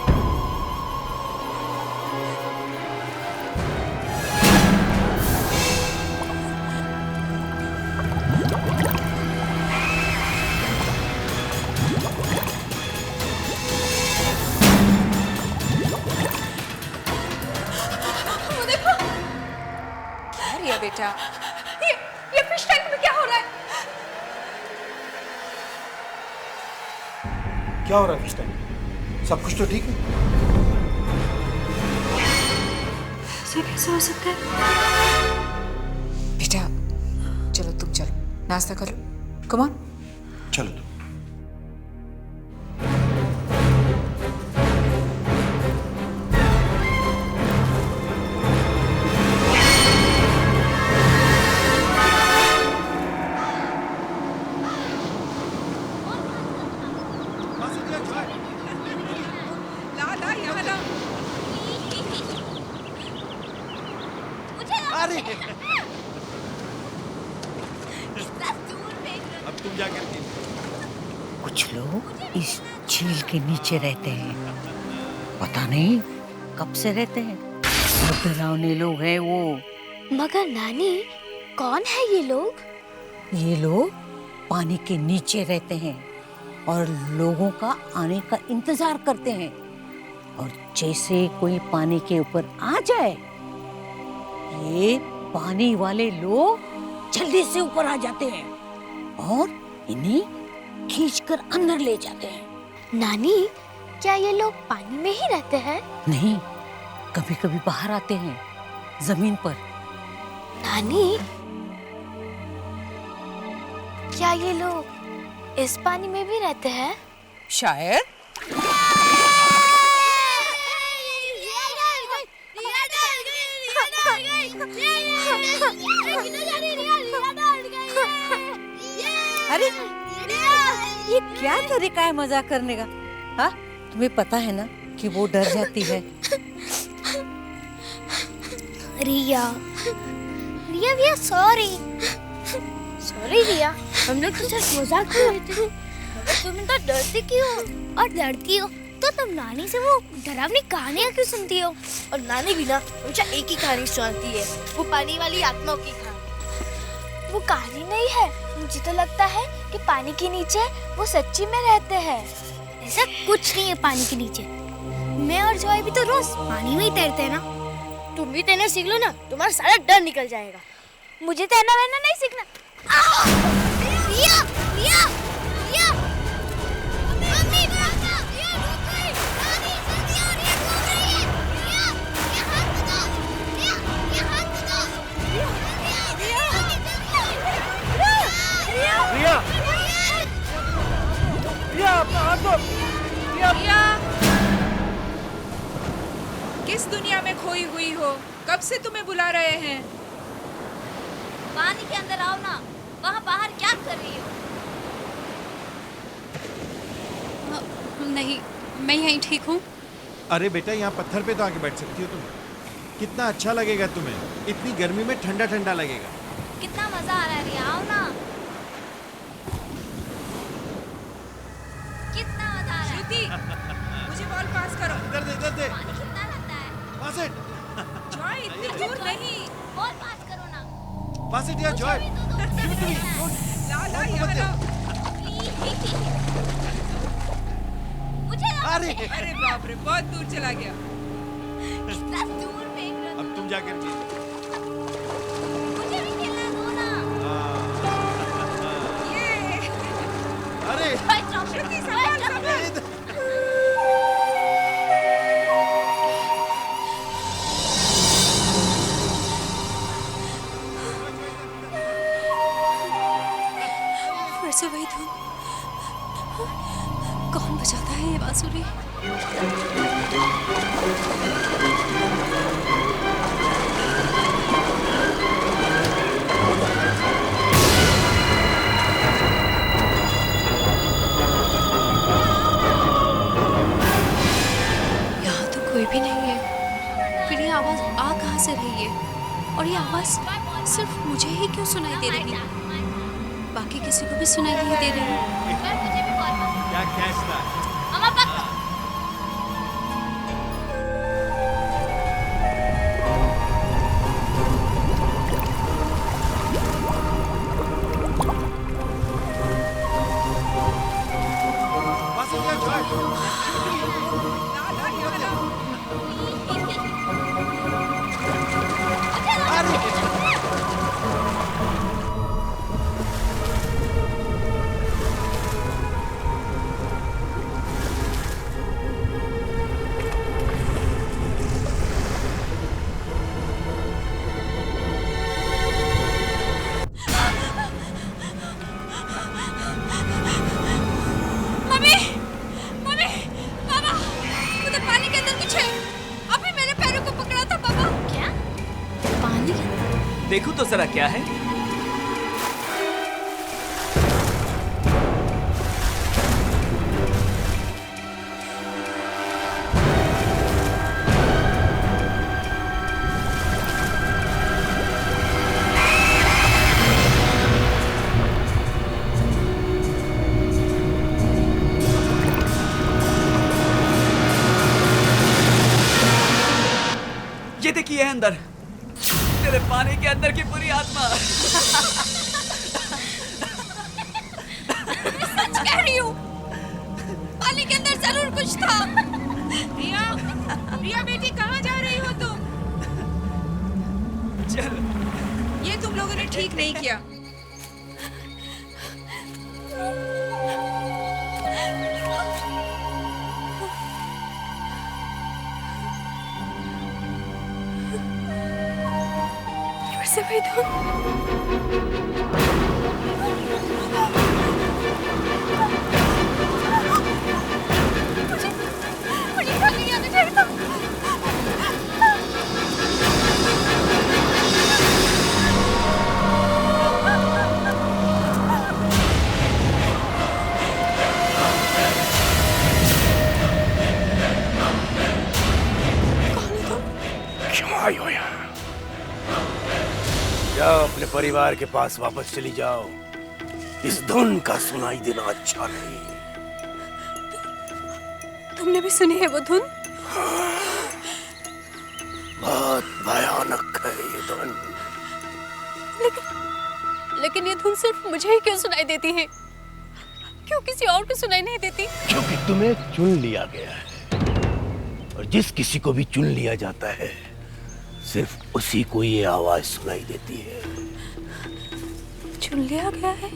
बेटा ये फिश टैंक में क्या हो रहा है? क्या हो रहा है फिश टैंक? सब कुछ तो ठीक है? ऐसा कैसे हो सकता है? बेटा चलो तुम चलो नाश्ता करो, कम ऑन। चलो तुम। अब तुम जाकर के कुछ लोग इस झील के नीचे रहते हैं, पता नहीं कब से रहते हैं। डरावने लोग हैं वो। मगर नानी कौन है ये लोग? ये लोग पानी के नीचे रहते हैं और लोगों का आने का इंतजार करते हैं, और जैसे कोई पानी के ऊपर आ जाए ये पानी वाले लोग जल्दी से ऊपर आ जाते हैं और इन्हें खींचकर अंदर ले जाते हैं। नानी क्या ये लोग पानी में ही रहते हैं? नहीं, कभी कभी बाहर आते हैं जमीन पर। नानी क्या ये लोग इस पानी में भी रहते हैं? शायद। अरे ये क्या तरीका है मजाक करने का? हाँ तुम्हें पता है ना कि वो डर जाती है। रिया रिया रिया सॉरी सॉरी रिया, हम लोग तो सिर्फ मजाक कर रहे थे। मगर तुम तो डरती क्यों हो? और डरती हो तो तुम नानी से वो डरावनी कहानियाँ क्यों सुनती हो? और नानी भी ना हमेशा एक ही कहानी सुनाती है, वो पानी वाली आत्माओं की कहानी। वो कहानी नहीं है, मुझे तो लगता है कि पानी के नीचे वो सच्ची में रहते हैं। ऐसा कुछ नहीं है पानी के नीचे। मैं और जॉय भी तो रोज पानी में ही तैरते हैं ना। तुम भी तैरना सीख लो ना, तुम्हारा सारा डर निकल जाएगा। मुझे तैरना वैरना नहीं सीखना। रिया, रिया, रिया। मम्मी, रिया डूब गई। नानी, रिया, रिया डूब रही है। रिया, रिया हाथ बचाओ। रिया, रिया हाथ बचाओ। रिया, रिया, रिया, रिया अपना हाथ दो। रिया किस दुनिया में खोई हुई हो? कब से तुम्हें बुला रहे हैं? पानी के अंदर आओ ना, वहाँ बाहर क्या कर रही हो? नहीं मैं यहीं ठीक हूँ। अरे बेटा यहाँ पत्थर पे तो आके बैठ सकती हो तुम। कितना अच्छा लगेगा तुम्हें, इतनी गर्मी में ठंडा ठंडा लगेगा। कितना मजा आ रहा है रिया, आओ ना। कितना मजा आ रहा है। श्रुति मुझे बॉल पास करो। इधर दे, इधर दे। पानी कितना रहता है? पास इट। जॉय इतनी दूर नहीं। बॉल पास करो ना। पास इट यार Joy. Give it to me. ला ला यहाँ ला। मुझे अरे अरे बाप रे बहुत दूर चला गया। कितना दूर फेंक रहे हो? अब तुम जाकर के मुझे भी खेलना दो ना। ये अरे श्रुति संभाल संभाल। फिर से वही धुन। कौन बजाता है ये बांसुरी? यहाँ तो कोई भी नहीं है, फिर ये आवाज से रही है और ये आवाज सिर्फ मुझे ही क्यों सुनाई दे रही है? बाकी किसी को भी सुनाई नहीं दे रही। देखो तो जरा क्या है। ये देखिए अंदर, तेरे पानी के अंदर की बुरी आत्मा। सच कह रही हूँ, पानी के अंदर जरूर कुछ था। रिया, रिया बेटी कहाँ जा रही हो तुम? चल। ये तुम लोगों ने ठीक नहीं किया। से मैदान मुझे नहीं आना चाहिए था। क्यों आई हो यहाँ? जाओ अपने परिवार के पास वापस चली जाओ। इस धुन का सुनाई देना अच्छा नहीं। तुमने भी सुनी है वो धुन? बहुत भयानक है ये धुन। लेकिन ये धुन सिर्फ मुझे ही क्यों सुनाई देती है? क्यों किसी और को सुनाई नहीं देती? क्योंकि तुम्हें चुन लिया गया है, और जिस किसी को भी चुन लिया जाता है सिर्फ उसी को ये आवाज सुनाई देती है। चुन लिया गया है,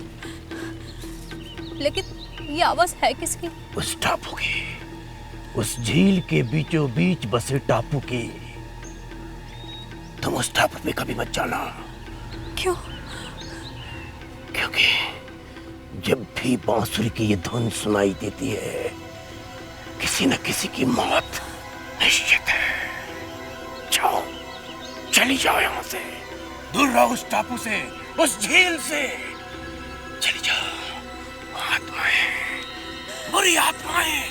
लेकिन ये आवाज है किसकी? उस टापू की, उस झील के बीचों बीच बसे टापू की। तुम उस टापू पे कभी मत जाना। क्यों? क्योंकि जब भी बांसुरी की ये धुन सुनाई देती है, किसी न किसी की मौत निश्चित है। जाओ, चली जाओ यहाँ से, दूर रहो उस टापू से, उस झील से। चली जाओ, आत्माएं, बुरी आत्माएं,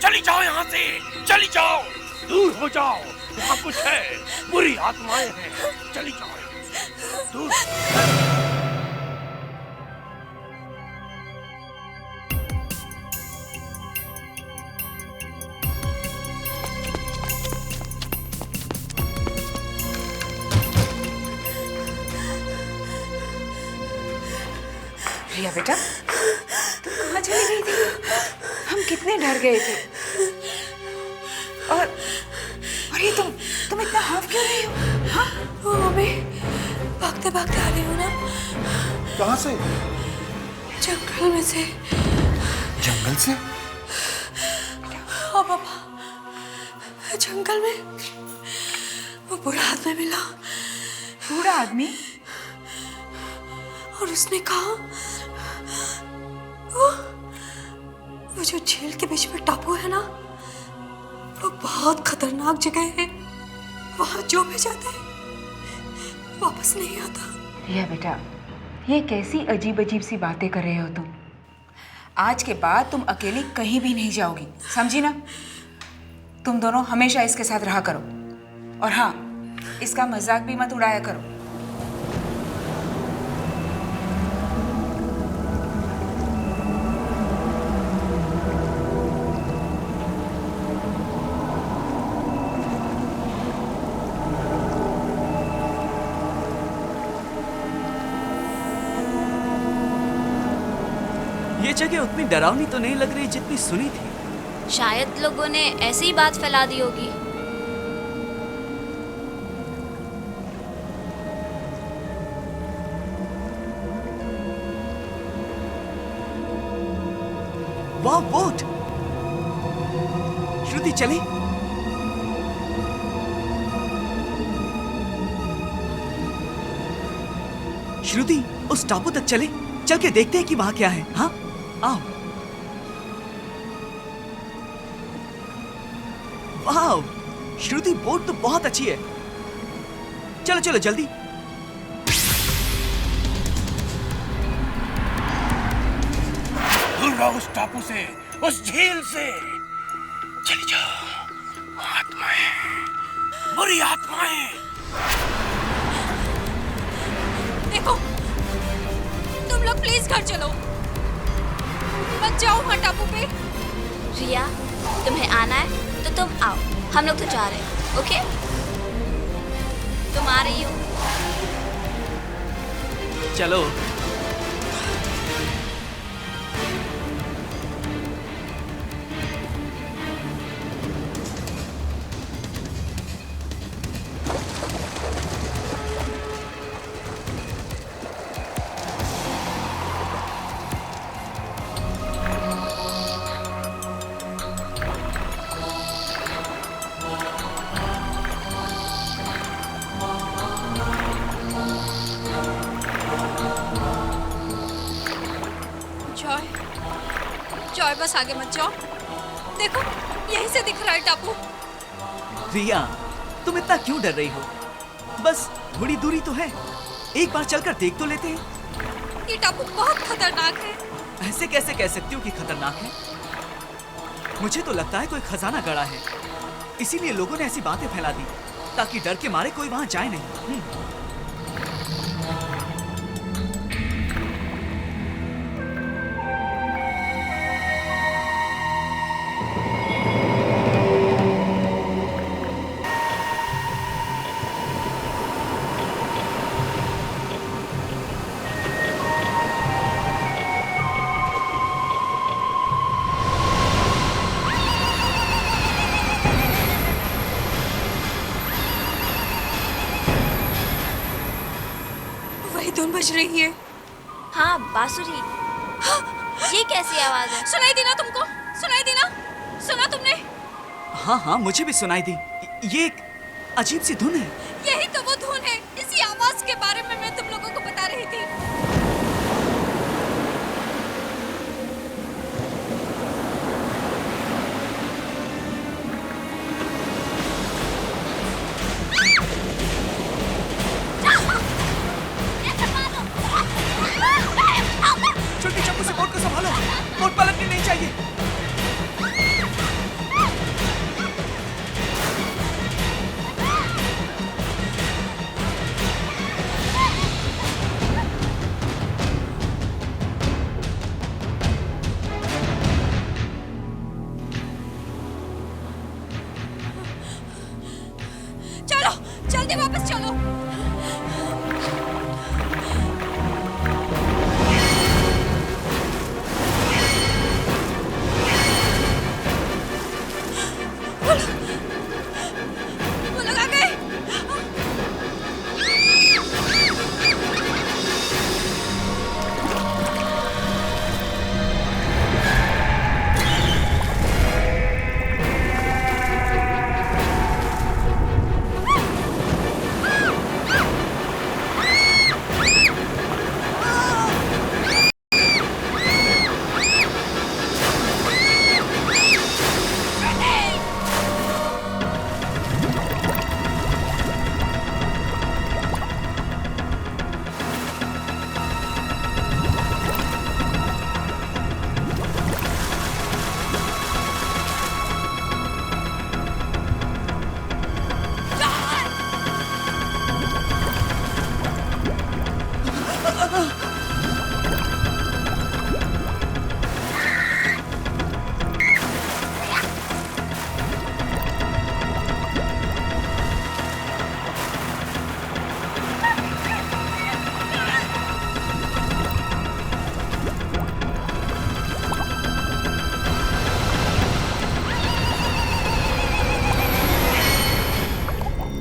चली जाओ यहाँ से, चली जाओ, दूर हो जाओ। वहाँ कुछ है, बुरी आत्माएं हैं, चली जाओ दूर। रिया बेटा, तुम कहाँ चली गई थी? हम कितने डर गए थे। और ये तुम इतना हाफ क्यों रही हो? हाँ? वो मम्मी, भागते भागते आ रही हो ना? कहाँ से? जंगल में से। जंगल से? हाँ पापा, जंगल में वो बूढ़ा आदमी मिला। बूढ़ा आदमी? और उसने कहा वो जो झील के बीच में टापू है ना, वो बहुत खतरनाक जगह है। वहां जो भी जाता है वापस नहीं आता। रिया बेटा, ये कैसी अजीब अजीब सी बातें कर रहे हो तुम? आज के बाद तुम अकेली कहीं भी नहीं जाओगी, समझी ना? तुम दोनों हमेशा इसके साथ रहा करो। और हाँ, इसका मजाक भी मत उड़ाया करो। ये जगह उतनी डरावनी तो नहीं लग रही जितनी सुनी थी। शायद लोगों ने ऐसी ही बात फैला दी होगी। वाह बोट! श्रुति चले। श्रुति उस टापू तक चले, चल के देखते हैं कि वहां क्या है। हाँ आओ। वाह श्रुति, बोट तो बहुत अच्छी है। चलो चलो जल्दी। दूर रहो उस टापू से, उस झील से। चली जाओ, आत्माएं, बुरी आत्माएं। देखो, तुम लोग प्लीज घर चलो, मत जाओ वहाँ टापू पे। रिया, तुम्हें आना है तो तुम आओ, हम लोग तो जा रहे हैं। ओके, तुम आ रही हो? चलो। जॉय बस आगे मत जाओ, देखो यहीं से दिख रहा है टापू। रिया, तुम इतना क्यों डर रही हो? बस थोड़ी दूरी तो है, एक बार चलकर देख तो लेते हैं। ये टापू बहुत खतरनाक है। ऐसे कैसे कह सकती हो कि खतरनाक है? मुझे तो लगता है कोई खजाना गड़ा है, इसीलिए लोगों ने ऐसी बातें फैला दी ताकि डर के मारे कोई वहां जाए नहीं। धुन बज रही है। हाँ, बांसुरी। हाँ, ये कैसी आवाज है? सुनाई दी ना तुमको? सुनाई दी ना? सुना तुमने? हाँ हाँ, मुझे भी सुनाई दी। ये एक अजीब सी धुन है। यही तो वो धुन है। इसी आवाज के बारे में मैं तुम लोगों को बता रही थी। छोटी चाकू से बोट को संभालो, बोट पलटनी नहीं चाहिए। चलो, जल्दी वापस चलो।